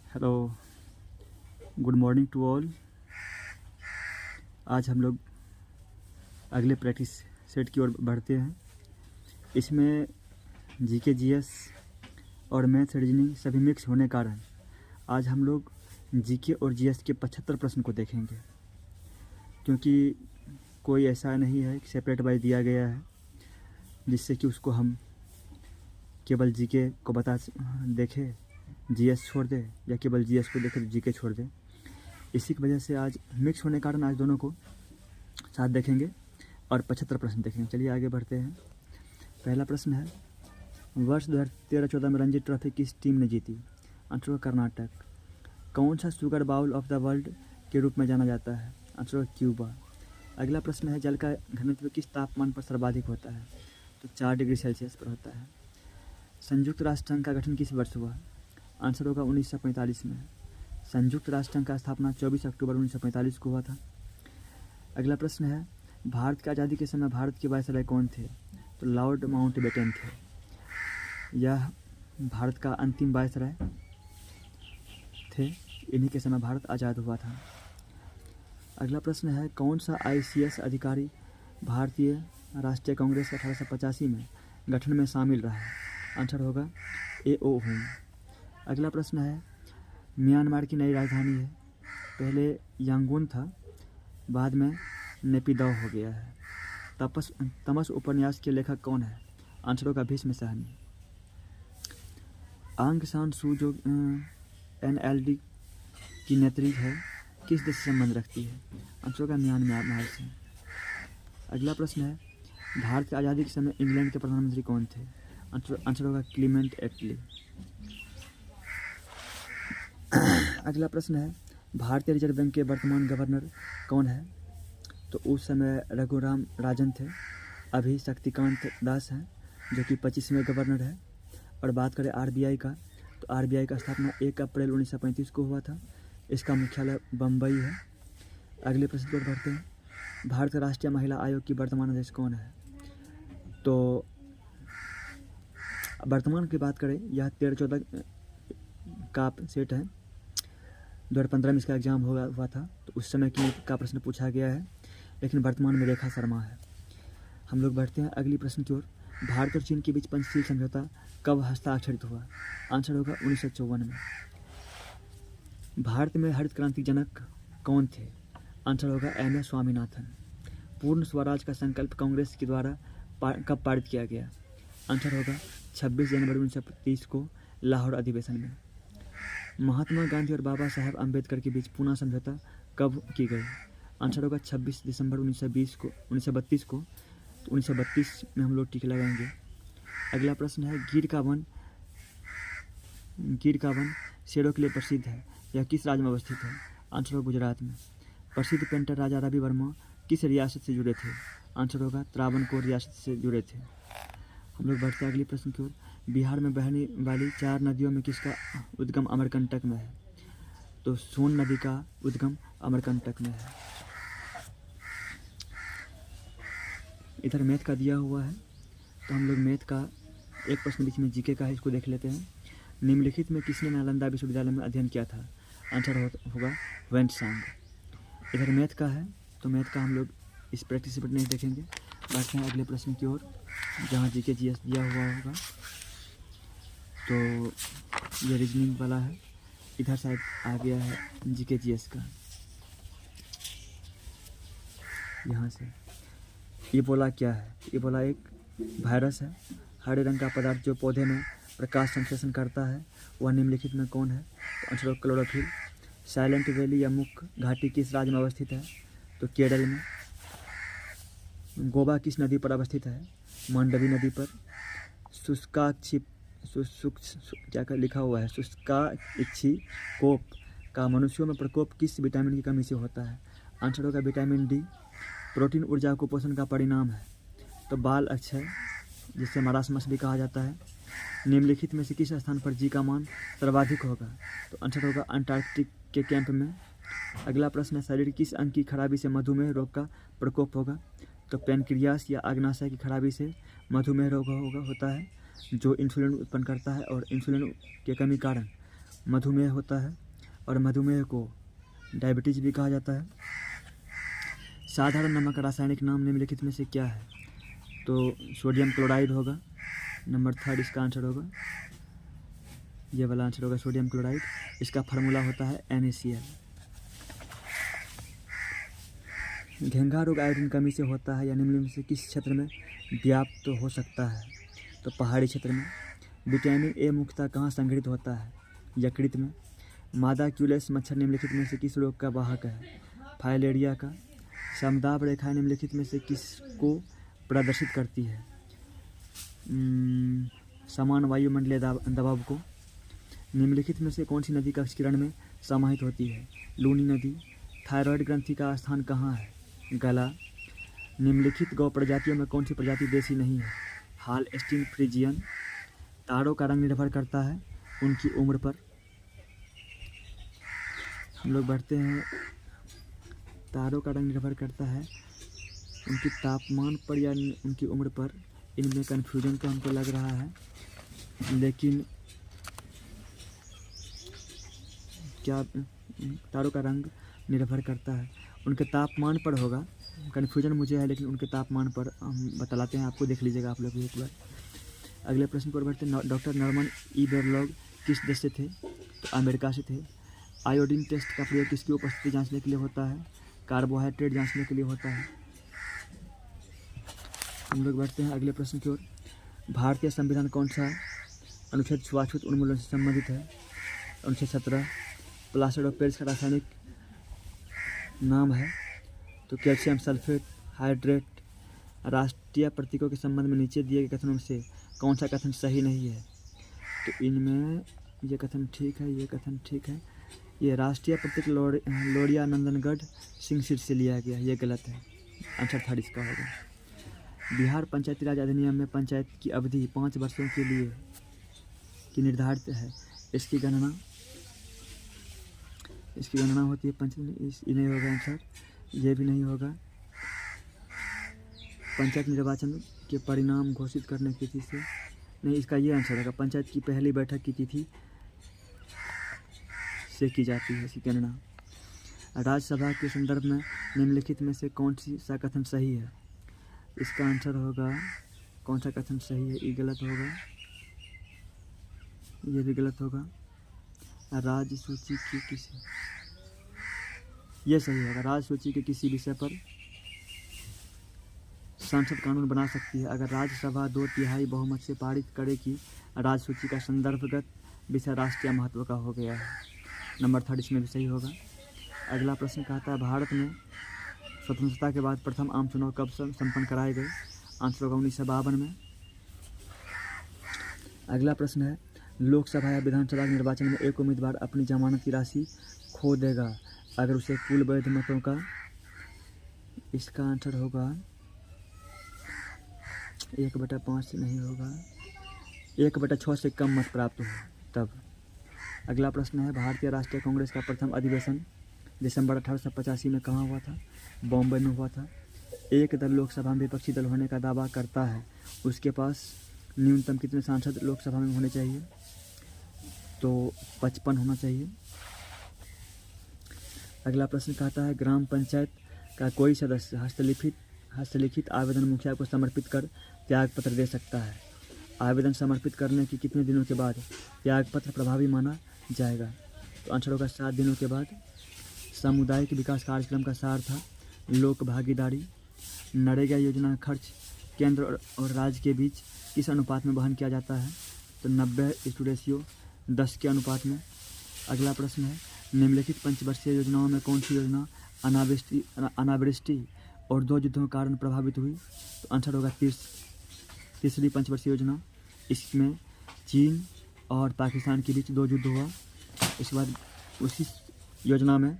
Hello, good morning to all. आज हम लोग अगले प्रैक्टिस सेट की ओर बढ़ते हैं। इसमें जीके जीएस और मैथ्स रीजनिंग सभी मिक्स होने के कारण आज हम लोग जीके और जीएस के 75 प्रश्न को देखेंगे, क्योंकि कोई ऐसा नहीं है कि सेपरेट वाइज दिया गया है जिससे कि उसको हम केवल जीके को बता देखें, जीएस छोड़ दे, या केवल जीएस को देखे तो जीके छोड़ दे। इसी की वजह से आज मिक्स होने के कारण आज दोनों को साथ देखेंगे और 75 प्रश्न देखेंगे। चलिए आगे बढ़ते हैं। पहला प्रश्न है, वर्ष 2013-14 में रणजी ट्रॉफी किस टीम ने जीती? आंसर होगा कर्नाटक। कौन सा sugar bowl of the world के रूप में जाना जाता है? आंसर होगा क्यूबा। अगला प्रश्न है, जल का घनत्व किस तापमान पर सर्वाधिक होता है? तो 4 डिग्री सेल्सियस पर होता है। संयुक्त राष्ट्र संघ का गठन किस वर्ष हुआ? आंसर होगा 1945 में। संयुक्त राष्ट्र संघ का स्थापना 24 अक्टूबर 1945 को हुआ था। अगला प्रश्न है, भारत की आज़ादी के समय भारत के वायसराय कौन थे? तो लॉर्ड माउंटबेटन थे। यह भारत का अंतिम वायसराय थे। इन्हीं के समय भारत आज़ाद हुआ था। अगला प्रश्न है, कौन सा आईसीएस अधिकारी भारतीय राष्ट्रीय कांग्रेस 1885 में गठन में शामिल रहा? आंसर होगा एओ हुम। अगला प्रश्न है, म्यांमार की नई राजधानी है। पहले यांगून था, बाद में नेपिदौ हो गया है। तमस उपन्यास के लेखक कौन है? आंसर होगा भीष्म सहनी। आंग सान सू जो एनएलडी की नेत्री है, किस देश से संबंध रखती है? आंसर होगा म्यांमार से। अगला प्रश्न है, भारत की आज़ादी के समय इंग्लैंड के प्रधानमंत्री कौन थे? आंसर होगा क्लीमेंट एटली। अगला प्रश्न है, भारतीय रिजर्व बैंक के वर्तमान गवर्नर कौन है? तो उस समय रघुराम राजन थे। अभी शक्तिकांत दास हैं जो कि 25वें गवर्नर है। और बात करें आरबीआई का, तो आरबीआई का स्थापना 1 अप्रैल 1935 को हुआ था। इसका मुख्यालय बम्बई है। अगले प्रश्न पर बढ़ते हैं, भारत राष्ट्रीय महिला आयोग की वर्तमान अध्यक्ष कौन है? तो वर्तमान की बात करें, यह 13-14 का सेट है। 2015 में इसका एग्जाम हुआ था, तो उस समय का प्रश्न पूछा गया है, लेकिन वर्तमान में रेखा शर्मा है। हम लोग बढ़ते हैं अगली प्रश्न की ओर। भारत और चीन के बीच पंचशील समझौता कब हस्ताक्षरित हुआ? आंसर होगा 1954 में। भारत में हरित क्रांति जनक कौन थे? आंसर होगा एम एस स्वामीनाथन। पूर्ण स्वराज का संकल्प कांग्रेस के द्वारा कब पारित किया गया? आंसर होगा 26 जनवरी 1930 को लाहौर अधिवेशन में। महात्मा गांधी और बाबा साहेब अम्बेडकर के बीच पूना समझौता कब की गई? आंसर होगा 26 दिसंबर 1932 को। तो 1932 में हम लोग टिक लगाएंगे। अगला प्रश्न है, गिर का वन शेरों के लिए प्रसिद्ध है। यह किस राज्य में अवस्थित है? आंसर होगा गुजरात में। प्रसिद्ध पेंटर राजा रवि वर्मा किस रियासत से जुड़े थे? आंसर होगा त्रावणकोर रियासत से जुड़े थे। हम लोग बढ़ते हैं अगले प्रश्न की ओर। बिहार में बहने वाली 4 नदियों में किसका उद्गम अमरकंटक में है? तो सोन नदी का उद्गम अमरकंटक में है। इधर मैथ का दिया हुआ है, तो हम लोग मैथ का एक प्रश्न बीच में जीके का है, इसको देख लेते हैं। निम्नलिखित में किसने नालंदा विश्वविद्यालय में अध्ययन किया था? आंसर होगा वेंटसांग। इधर मैथ का है, तो मैथ का हम लोग इस प्रैक्टिस पर नहीं देखेंगे। बढ़ते हैं अगले प्रश्न की ओर, जहाँ जीके जीएस दिया हुआ होगा। तो ये रीजनिंग वाला है। इधर साइड आ गया है जीके जीएस का। यहाँ से इबोला क्या है? इबोला एक वायरस है। हरे रंग का पदार्थ जो पौधे में प्रकाश संश्लेषण करता है, वह निम्नलिखित में कौन है? तो आंसर होगा क्लोरोफिल। साइलेंट वैली या मुख घाटी किस राज्य में अवस्थित है? तो केरल में। गोवा किस नदी पर अवस्थित है? मांडवी नदी पर। क्या लिखा हुआ है? शुष्काक्षी कोप का मनुष्यों में प्रकोप किस विटामिन की कमी से होता है? आंसर होगा विटामिन डी। प्रोटीन ऊर्जा कुपोषण का परिणाम है। तो बाल अक्षय, जिसे मरासमस भी कहा जाता है। निम्नलिखित में से किस स्थान पर जी का मान सर्वाधिक होगा? तो आंसर होगा अंटार्कटिक के कैंप में। अगला प्रश्न है, शरीर किस अंग की खराबी से मधुमेह रोग का प्रकोप होगा? तो पैनक्रियास या अग्नाशय की खराबी से मधुमेह रोग होता है, जो इंसुलिन उत्पन्न करता है, और इंसुलिन के कमी कारण मधुमेह होता है और मधुमेह को डायबिटीज़ भी कहा जाता है। साधारण नमक का रासायनिक नाम निम्नलिखित में से क्या है? तो सोडियम क्लोराइड होगा। नंबर 3 इसका आंसर होगा, ये वाला आंसर होगा सोडियम क्लोराइड। इसका फार्मूला होता है NaCl। घेंघा रोग आयोडीन कमी से होता है या निम्न में से किस क्षेत्र में व्याप्त हो सकता है? तो पहाड़ी क्षेत्र में। विटामिन ए मुख्यतः कहाँ संग्रहित होता है? यकृत में। मादा क्यूलेस मच्छर निम्नलिखित में से किस रोग का वाहक है? फाइलेरिया का। समदाब रेखा निम्नलिखित में से किसको प्रदर्शित करती है? समान वायुमंडलीय दबाव को। निम्नलिखित में से कौन सी नदी कक्षकिरण में समाहित होती है? लूनी नदी। थायराइड ग्रंथि का स्थान कहाँ है? गला। निम्नलिखित गौ प्रजातियों में कौन सी प्रजाति देसी नहीं है? हालस्टीन फ्रीजियन। तारों का रंग निर्भर करता है उनकी उम्र पर। हम लोग बढ़ते हैं। तारों का रंग निर्भर करता है उनकी तापमान पर या उनकी उम्र पर। इनमें कन्फ्यूजन तो हमको लग रहा है, लेकिन क्या तारों का रंग निर्भर करता है उनके तापमान पर होगा। कन्फ्यूजन मुझे है, लेकिन उनके तापमान पर हम बतलाते हैं आपको, देख लीजिएगा आप लोग भी एक बार। अगले प्रश्न पर बढ़ते हैं। डॉक्टर नॉर्मन ई बोरलॉग किस देश से थे? तो अमेरिका से थे। आयोडीन टेस्ट का प्रयोग किसकी उपस्थिति जांचने के लिए होता है? कार्बोहाइड्रेट जांचने के लिए होता है। हम लोग बढ़ते हैं अगले प्रश्न की ओर। भारतीय संविधान कौन सा अनुच्छेद छुआछूत उन्मूलन से संबंधित है? अनुच्छेद 17। प्लास्टर ऑफ पेरिस का रासायनिक नाम है तो कैल्शियम सल्फेट हाइड्रेट। राष्ट्रीय प्रतीकों के संबंध में नीचे दिए गए कथनों में से कौन सा कथन सही नहीं है? तो इनमें ये कथन ठीक है, ये कथन ठीक है। ये राष्ट्रीय प्रतीक लोरिया नंदनगढ़ सिंह सीट से लिया गया, ये गलत है। आंसर 3 इसका होगा। बिहार पंचायती राज अधिनियम में पंचायत की अवधि 5 वर्षों के लिए की निर्धारित है। इसकी गणना होती है ये नहीं होगा आंसर, ये भी नहीं होगा। पंचायत निर्वाचन के परिणाम घोषित करने की तिथि से नहीं, इसका ये आंसर होगा। पंचायत की पहली बैठक की तिथि से की जाती है इसकी गणना। राज्यसभा के संदर्भ में निम्नलिखित में से कौन सा कथन सही है? इसका आंसर होगा, कौन सा कथन सही है? ये गलत होगा, ये भी गलत होगा। राज्य सूची की किसी, ये सही होगा। राज्य सूची के किसी विषय पर संसद कानून बना सकती है अगर राज्यसभा 2/3 बहुमत से पारित करे कि राज्य सूची का संदर्भगत विषय राष्ट्रीय महत्व का हो गया है। नंबर 3 इसमें भी सही होगा। अगला प्रश्न कहता है भारत में स्वतंत्रता के बाद प्रथम आम चुनाव कब संपन्न कराए गए? आंसर होगा 1952 में। अगला प्रश्न है लोकसभा या विधानसभा के निर्वाचन में एक उम्मीदवार अपनी जमानत की राशि खो देगा अगर उसे कुल वैध मतों का, इसका आंसर होगा 1/5 से नहीं होगा, 1/6 से कम मत प्राप्त हो तब। अगला प्रश्न है भारतीय राष्ट्रीय कांग्रेस का प्रथम अधिवेशन दिसंबर 1885 में कहाँ हुआ था? बॉम्बे में हुआ था। एक दल लोकसभा में विपक्षी दल होने का दावा करता है, उसके पास न्यूनतम कितने सांसद लोकसभा में होने चाहिए? तो 55 होना चाहिए। अगला प्रश्न कहता है ग्राम पंचायत का कोई सदस्य हस्तलिखित आवेदन मुखिया को समर्पित कर त्यागपत्र दे सकता है। आवेदन समर्पित करने के कितने दिनों के बाद त्यागपत्र प्रभावी माना जाएगा? तो आंसर होगा 7 दिनों के बाद। सामुदायिक विकास कार्यक्रम का सार था लोक भागीदारी। नरेगा योजना का खर्च केंद्र और राज्य के बीच किस अनुपात में वहन किया जाता है? तो 90:10 के अनुपात में। अगला प्रश्न है निम्नलिखित पंचवर्षीय योजनाओं में कौन सी योजना अनावृष्टि और 2 युद्धों के कारण प्रभावित हुई? तो आंसर होगा तीसरी पंचवर्षीय योजना। इसमें चीन और पाकिस्तान के बीच 2 युद्ध हुआ। इसके बाद उसी योजना में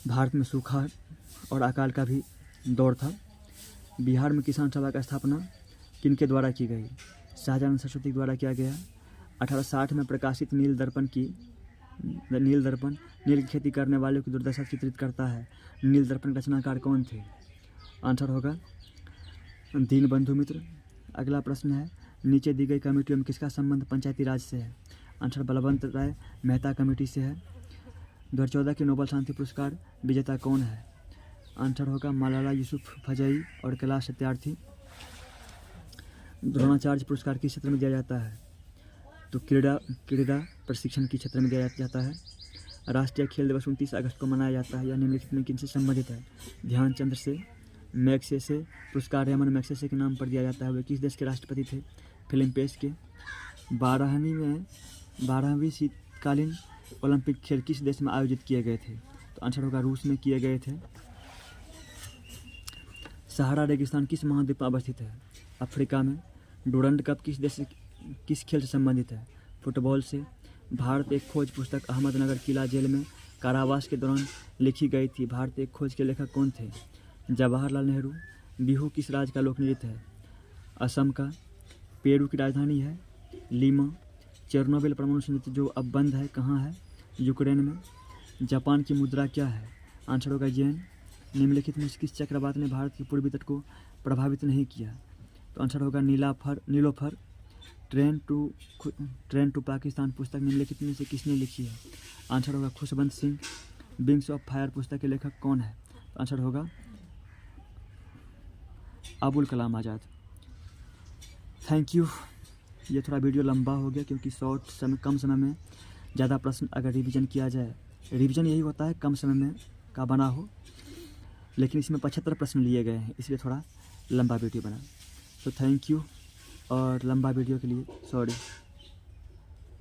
भारत में सूखा और अकाल का भी दौर था। बिहार में किसान सभा का स्थापना किनके द्वारा की गई? शाहजहां सरस्वती द्वारा किया गया। 1860 में प्रकाशित नील दर्पण नील की खेती करने वालों की दुर्दशा चित्रित करता है। नील दर्पण रचनाकार कौन थे? आंसर होगा दीनबंधु मित्र। अगला प्रश्न है नीचे दी गई कमेटियों में किसका संबंध पंचायती राज से है? आंसर बलवंत राय मेहता कमेटी से है। 2014 के नोबेल शांति पुरस्कार विजेता कौन है? आंसर होगा मलाला यूसुफजई और कैलाश सत्यार्थी। द्रोणाचार्य पुरस्कार किस क्षेत्र में दिया जाता है? तो क्रीड़ा प्रशिक्षण के क्षेत्र में दिया जाता है। राष्ट्रीय खेल दिवस 29 अगस्त को मनाया जाता है। यह निम्नलिखित में किनसे संबंधित है? ध्यानचंद्र से। मैग्सेसे पुरस्कार रेमन मैग्सेसे के नाम पर दिया जाता है। वे किस देश के राष्ट्रपति थे? फिलिम पेस के। 12वीं शीतकालीन ओलंपिक खेल किस देश में आयोजित किए गए थे? तो आंसर होगा रूस में किए गए थे। सहारा रेगिस्तान किस महाद्वीप में अवस्थित है? अफ्रीका में। डूरंड कप किस खेल से संबंधित है? फुटबॉल से। भारत एक खोज पुस्तक अहमदनगर किला जेल में कारावास के दौरान लिखी गई थी। भारत एक खोज के लेखक कौन थे? जवाहरलाल नेहरू। बिहू किस राज्य का लोक नृत्य है? असम का। पेरू की राजधानी है लीमा। चेरनोबिल परमाणु संयंत्र जो अब बंद है कहाँ है? यूक्रेन में। जापान की मुद्रा क्या है? आंसर होगा येन। निम्नलिखित में किस चक्रवात ने भारत के पूर्वी तट को प्रभावित नहीं किया? तो आंसर होगा नीलोफर। ट्रेन टू पाकिस्तान पुस्तक निम्नलिखित में से किसने लिखी है? आंसर होगा Khushwant Singh. Wings of fire पुस्तक के लेखक कौन है? तो आंसर होगा अबुल कलाम आज़ाद। Thank you. ये थोड़ा वीडियो लंबा हो गया क्योंकि कम समय में ज़्यादा प्रश्न अगर रिवीजन किया जाए, रिवीजन यही होता है कम समय में का बना हो, लेकिन इसमें 75 प्रश्न लिए गए हैं इसलिए थोड़ा लंबा वीडियो बना। तो थैंक यू और लंबा वीडियो के लिए सॉरी।